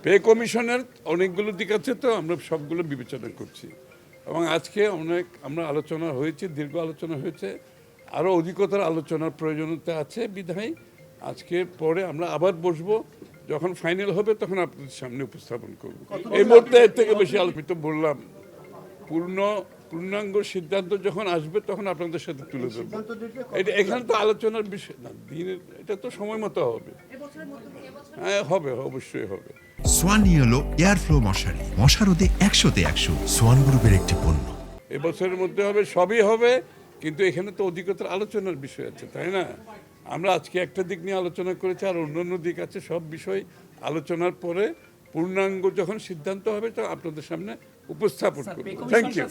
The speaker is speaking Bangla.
পে কমিশনের অনেকগুলো দিক আছে, তো আমরা সবগুলো বিবেচনা করছি এবং আজকে আমরা আলোচনা হয়েছে, দীর্ঘ আলোচনা হয়েছে, আরও অধিকতর আলোচনার প্রয়োজনীয়তা আছে বিধায় আজকে পরে আমরা আবার বসবো, যখন ফাইনাল হবে তখন আপনাদের সামনে উপস্থাপন করব। এই মুহূর্তে এর থেকে বেশি আলোচিত বললাম, পূর্ণাঙ্গ সিদ্ধান্ত যখন আসবে তখন আপনাদের সাথে তুলে ধরবো। এটা এখানে তো আলোচনার বিষয় না, দিনের এটা তো সময় মতো হবে। হ্যাঁ হবে, অবশ্যই হবে। সোয়ান ইয়েলো এয়ার ফ্লো মশারি, মশারোদে 100তে 100। সোয়ান গ্রুপের একটি পণ্য। এবছরের মধ্যে হবে, সবই হবে, কিন্তু এখানে তো অধিকতর আলোচনার বিষয় আছে, তাই না? আমরা আজকে একটা দিক নিয়ে আলোচনা করেছি, আর অন্যান্য দিক আছে। সব বিষয় আলোচনার পরে পূর্ণাঙ্গ যখন সিদ্ধান্ত হবে তখন আপনাদের সামনে উপস্থাপন করব। Thank you.